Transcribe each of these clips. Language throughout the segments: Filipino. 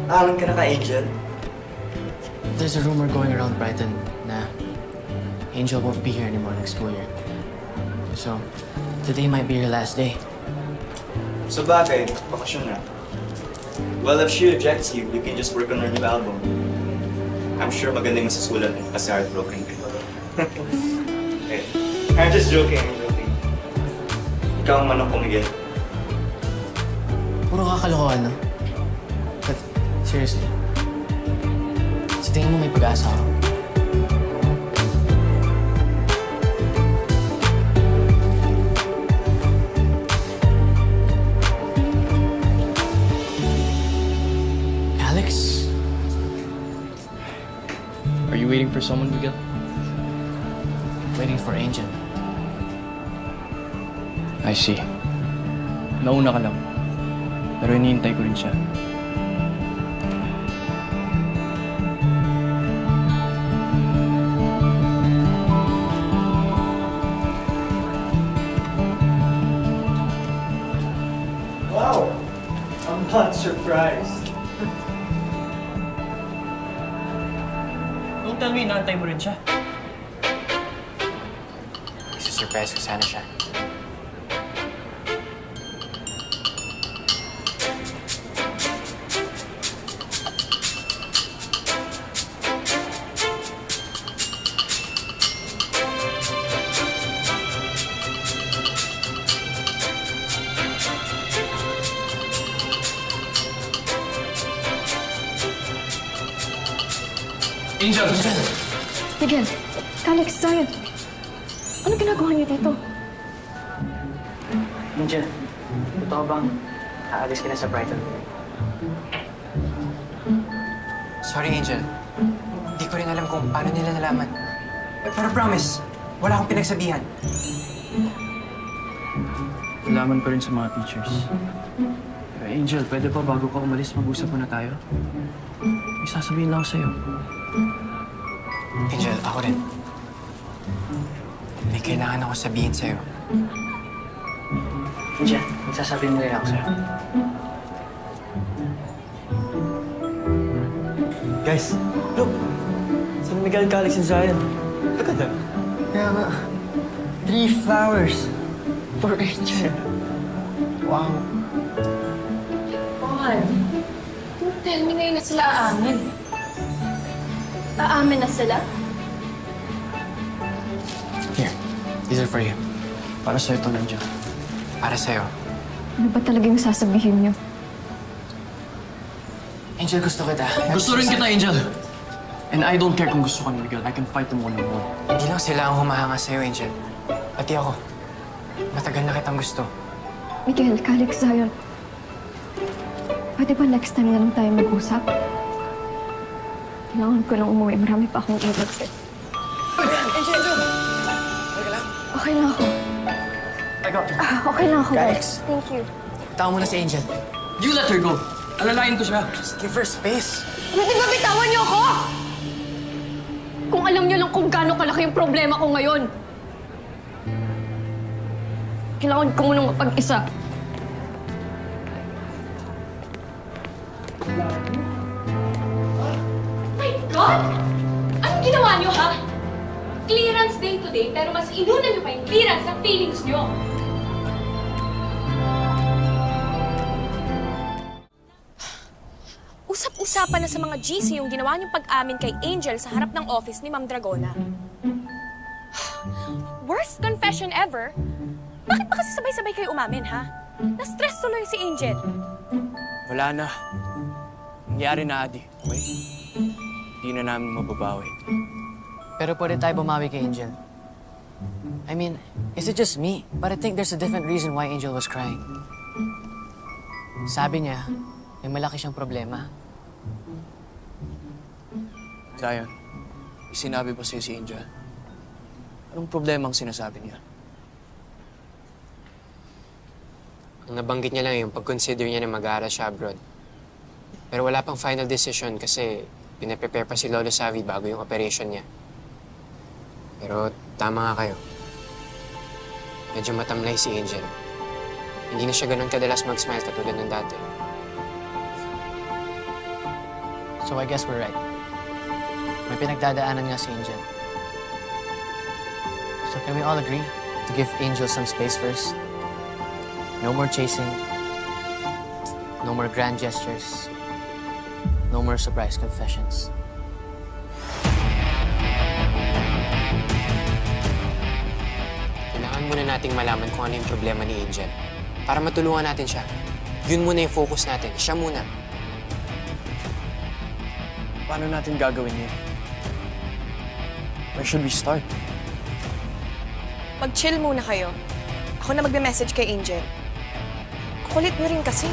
Alam ka na ka, Angel? There's a rumor going around Brighton na Angel won't be here anymore next school year. So, today might be her last day. Sa bagay, bakasyon na. Well, if she rejects you, you can just work on her new album. I'm sure maganda yung masusulat eh, kasi heartbroken ka. Hey, I'm just joking, I'm joking. Ikaw ang manok ko, Miguel. Puro kakalokohan, no? But, seriously, sa tingin mo may pag-asa ako? Alex? Are you waiting for someone, Miguel? Waiting for Angel. I see. Nauna ka lang. Pero hinihintay ko rin siya. Wow! I'm not surprised. Don't tell me inaantay mo rin siya. Isa-surprise ko sana siya. Angel! Miguel, Alex, Zion. Ano ginagawa niyo dito? Angel, totoo bang aalis ka na sa Brighton? Sorry, Angel. Hindi ko rin alam kung paano nila nalaman. Pero promise, wala akong pinagsabihan. Nalaman ko rin sa mga teachers. Angel, pwede ba bago ka umalis, mag-usap muna tayo? May sasabihin lang ako sa'yo. Angel, ako rin. May kailangan ako sabihin sa'yo. Angel, magsasabihin mo rin ako sa'yo. Guys, look! San Miguel, Alex, and Zion. Look at them. Kaya nga, 3 flowers for Angel. Wow. Paul, don't tell me ngayon na sila aamin. Aamin na sila? Here, these are for you. Para sa'yo ito, Angel. Para sa'yo. Ano ba talaga yung sasabihin niyo? Angel, gusto kita. Gusto rin kita, Angel! And I don't care kung gusto ka ni Miguel. I can fight them one-on-one. Hindi lang sila ang humahanga sa'yo, Angel. Pati ako. Matagal na kitang gusto. Miguel, Alex, Zion. Pwede ba next time na lang tayo mag-usap? Kailangan ko lang umuwi. Marami pa akong ibig. Angel! Okay lang ako. I got you. Okay lang ako, Alex. guys. Thank you. Tao mo na si Angel. You let her go! Alalain ko siya. Just give her space. Pwede ba bitawan niyo ako? Kung alam niyo lang kung gaano kalaki yung problema ko ngayon. Kailangan ko munang mapag-isa. My God! Anong ginawa niyo, ha? Clearance day today, pero mas inuna niyo pa yung clearance ng feelings niyo. Usap-usapan na sa mga GC yung ginawa niyong pag-amin kay Angel sa harap ng office ni Ma'am Dragona. Worst confession ever? Bakit ba kasi sabay-sabay kayo umamin, ha? Na-stress tuloy si Angel. Wala na. Nangyari na, Adi. Okay? Hindi na namin mababawi. Pero pwede tayo bumawi kay Angel. I mean, is it just me? But I think there's a different reason why Angel was crying. Sabi niya, may malaki siyang problema. Zion, sinabi ba sa'yo si Angel? Anong problema ang sinasabi niya? Ang nabanggit niya lang yung pag-consider niya na mag-aaral siya abroad. Pero wala pang final decision kasi pinaprepare pa si Lolo Savi bago yung operation niya. Pero tama nga kayo. Medyo matamlay si Angel. Hindi na siya ganun kadalas mag-smile katulad ng dati. So I guess we're right. May pinagdadaanan nga si Angel. So can we all agree to give Angel some space first? No more chasing. No more grand gestures. No more surprise confessions. Kailangan muna nating malaman kung ano yung problema ni Angel. Para matulungan natin siya. Yun muna yung focus natin. Siya muna. Paano natin gagawin yun? Where should we start? Mag-chill muna kayo. Ako na magme-message kay Angel. Kulit niyo rin kasi.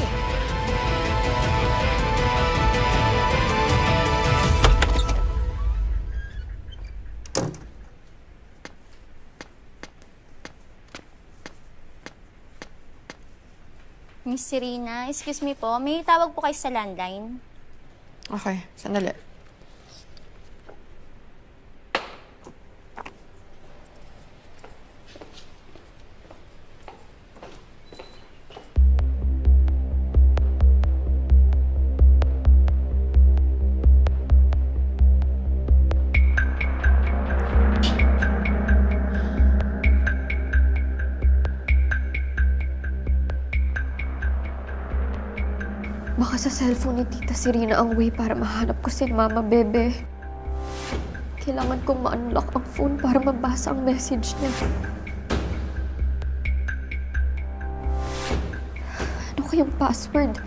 Miss Serena, excuse me po, may tawag po kayo sa landline. Okay, sandali. Baka sa cellphone ni Tita Serena ang way para mahanap ko si Mama Bebe. Kailangan kong ma-unlock ang phone para mabasa ang message niya. Ano kayang password?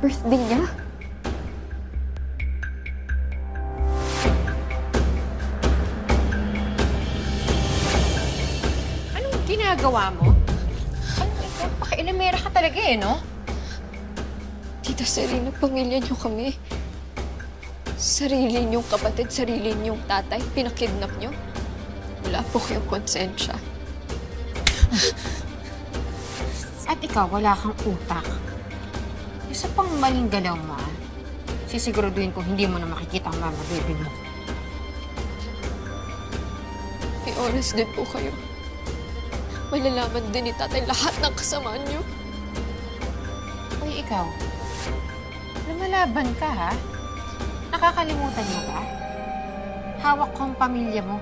Birthday niya? Anong ginagawa mo? Ikaw, pakialamera ka talaga eh, no? Tita Serena, pamilya niyo kami. Sarili niyong kapatid, sarili niyong tatay, pinakidnap niyo. Wala po kayong konsensya. At ikaw, wala kang utak. Isa pang maling galaw mo, ah. Sisiguraduhin kong hindi mo na makikita ang mama baby mo. May oras din po kayo. Malalaman din ni tatay lahat ng kasamaan niyo. Uy, ikaw. Lumalaban ka, ha? Nakakalimutan mo ba? Hawak ko ang pamilya mo.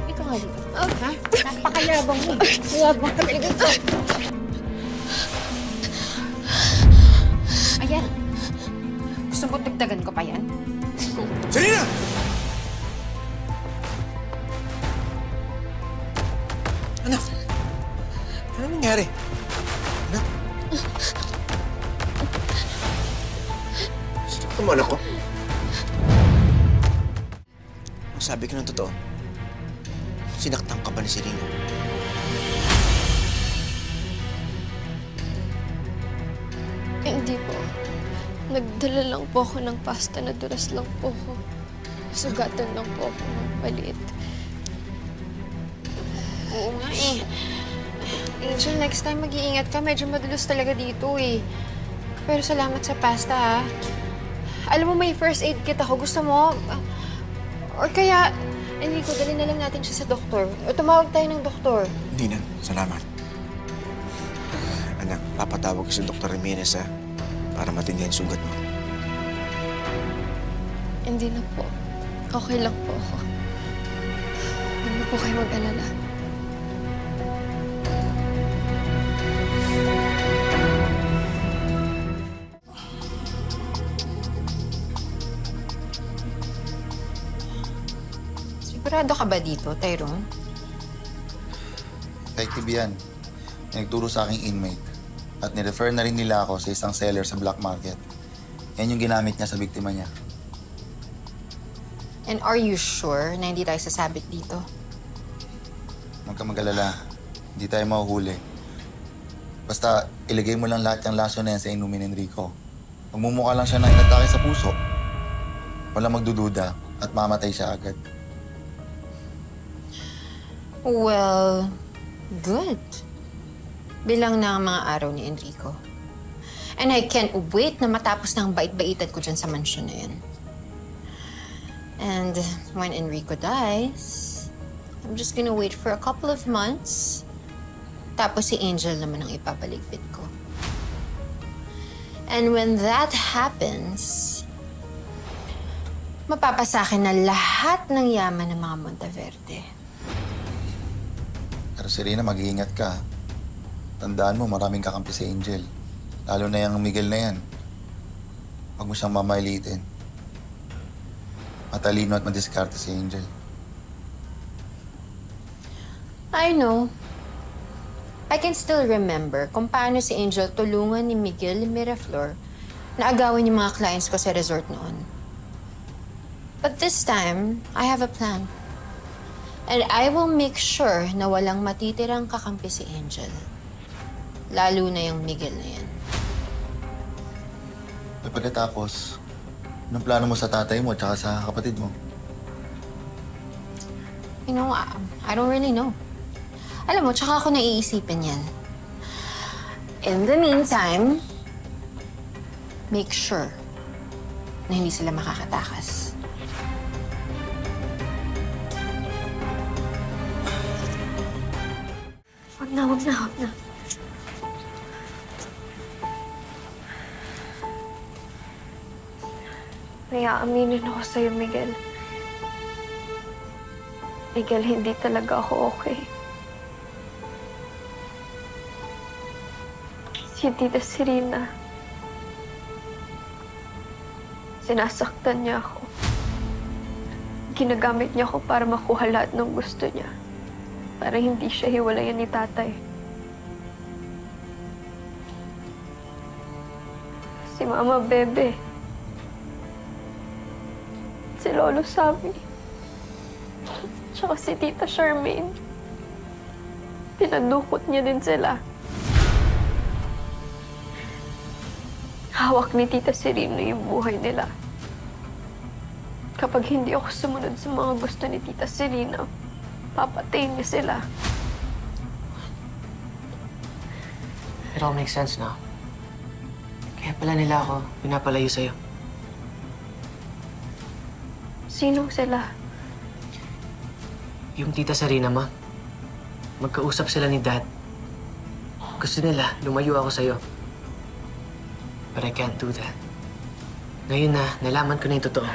Ito nga dito. Ha? Napakayabang mo. Yabang ka talaga. Ayan. Gusto mo dagdagan ko pa yan? Serena! Anak! Ano nangyari? Anak? Sinaktan mo anak ko? Ang sabi ko ng totoo, sinaktan ka ba ni Serena? Hindi po. Nagdala lang po ako ng pasta, nadulas lang po ako. Sugatan lang po ako ng maliit. Oo nga eh. Angel, next time mag-iingat ka. Medyo madulos talaga dito eh. Pero salamat sa pasta ha. Alam mo, may first aid kit ako. Gusto mo? Or kaya, Enrico, dali na lang natin siya sa doktor. O tumawag tayo ng doktor. Hindi na, salamat. Anak, papatawag ko si Dr. Jimenez ha, para matindihan sugat mo. Hindi na po. Okay lang po ako. Huwag na po kayo mag-alala. Sigurado ka ba dito, Tyrone? Detective yan. Nagturo sa aking inmate. At nirefer na rin nila ako sa isang seller sa black market. Yan yung ginamit niya sa biktima niya. And are you sure na hindi tayo sasabit dito? Huwag ka mag-alala. Hindi tayo mahuhuli. Basta ilagay mo lang lahat yung laso na yan sa inumin ni Enrico. Magmumukha lang siya na inatake sa puso. Walang magdududa at mamatay siya agad. Well, good. Bilang na ang mga araw ni Enrico. And I can't wait na matapos na ang bait-baitan ko dyan sa mansion na yan. And when Enrico dies, I'm just gonna wait for a couple of months. Tapos si Angel naman ang ipapaligpit ko. And when that happens, mapapasakin na lahat ng yaman ng mga Monteverde. Pero Serena, mag-iingat ka. Tandaan mo, maraming kakampi si Angel. Lalo na yung Miguel na yan. Huwag mo siyang mamailitin. Matalino at madiskarte si Angel. I know. I can still remember kung paano si Angel tulungan ni Miguel Miraflor na agawin yung mga clients ko sa resort noon. But this time, I have a plan. And I will make sure na walang matitirang kakampi si Angel. Lalo na yung Miguel na yan. At pagkatapos, anong plano mo sa tatay mo at saka sa kapatid mo? You know, I don't really know. Alam mo, tsaka ako naiisipin yan. In the meantime, make sure na hindi sila makakatakas. Wag na, wag na, wag na. May aaminin ako sa'yo, Miguel. Miguel, hindi talaga ako okay. Si Tita Serena, sinasaktan niya ako. Ginagamit niya ako para makuha lahat ng gusto niya. Para hindi siya hiwalayan ni tatay. Si Mama Bebe. Si Lolo Savi. Tsaka si Tita Charmaine. Pinadukot niya din sila. Hawak ni Tita Serena yung buhay nila. Kapag hindi ako sumunod sa mga gusto ni Tita Serena, papatayin niya sila. It all makes sense now. Kaya pala nila ako pinapalayo sa'yo. Sinong sila? Yung Tita Serena, ma. Magkausap sila ni Dad. Gusto nila, lumayo ako sa'yo. But I can't do that. Ngayon na, nalaman ko na yung totoo.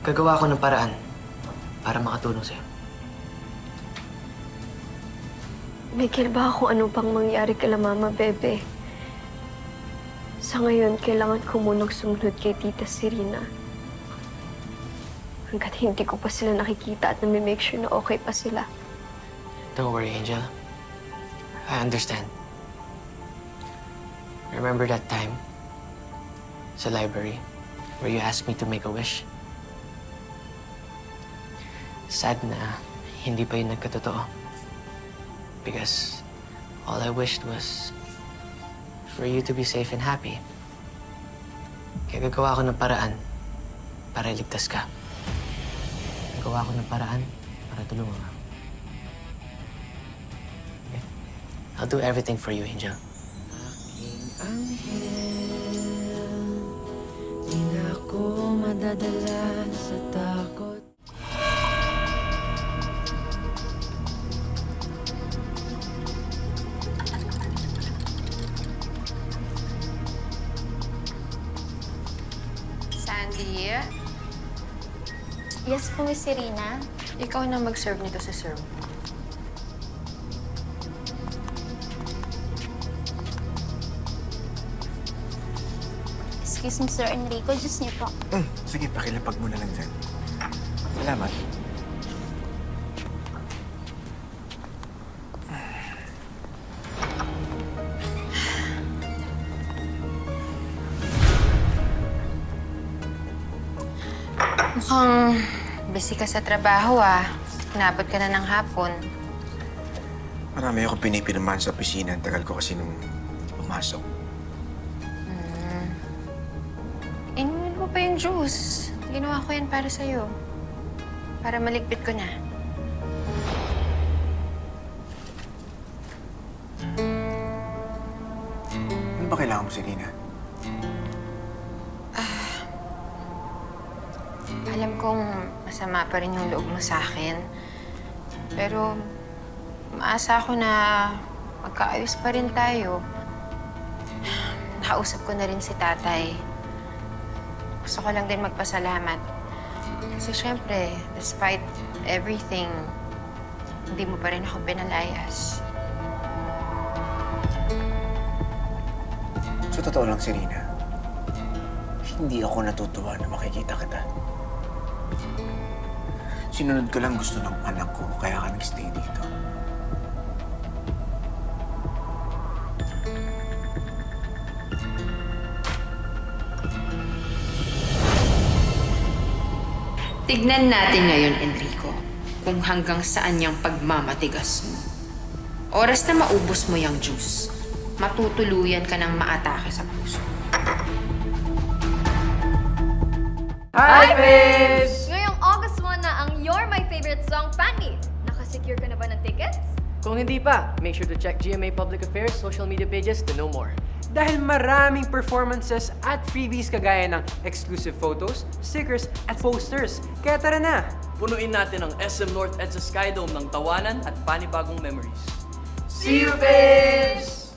Gagawa ko ng paraan para makatulong sa'yo. Miguel, ba kung ano pang mangyari kila Mama Bebe? Sa ngayon, kailangan ko munang sumunod kay Tita Serena. Hanggat hindi ko pa sila nakikita at nami-make sure na okay pa sila. Don't worry, Angel. I understand. Remember that time sa library where you asked me to make a wish? Sad na hindi pa yun nagkatotoo. Because all I wished was for you to be safe and happy. Kaya gagawa ko ng paraan para iligtas ka. Gagawa ko ng paraan para tulungan ka. Okay? I'll do everything for you, Angel. Di na ako madadala sa takot. Sandy, Yes po, Miss Serena. ikaw na mag-serve nito sa serve. Excuse me, Sir Enrico. Diyos niyo po. Sige, pakilapag mo na lang dyan. Salamat. Mukhang busy ka sa trabaho, ah. Inabot ka na ng hapon. Marami akong pinipinuman sa opisina. Ang tagal ko kasi nung pumasok. Inumin mo pa yung juice. Ginawa ko yan para sa'yo. Para maligpit ko na. Ano ba kailangan mo, Serena? Alam kong masama pa rin yung loob mo sa akin. Pero maasa ako na magkaayos pa rin tayo. nakausap ko na rin si tatay. Gusto ko lang din magpasalamat. Kasi syempre, despite everything, hindi mo pa rin ako pinalayas. Sa totoo lang, Serena, hindi ako natutuwa na makikita kita. Sinunod ko lang gusto ng anak ko, kaya ka nag-stay dito. Tignan natin ngayon, Enrico, kung hanggang saan yung pagmamatigas mo. Oras na maubos mo yung juice, matutuluyan ka ng maatake sa puso. Hi, babes! Ngayong August 1 na ang You're My Favorite Song fan meet. Nakasecure ka na ba ng tickets? Kung hindi pa, make sure to check GMA Public Affairs social media pages to know more. Dahil maraming performances at freebies kagaya ng exclusive photos, stickers, at posters. Kaya tara na! Punuin natin ang SM North EDSA Skydome ng tawanan at panibagong memories. See you, babes!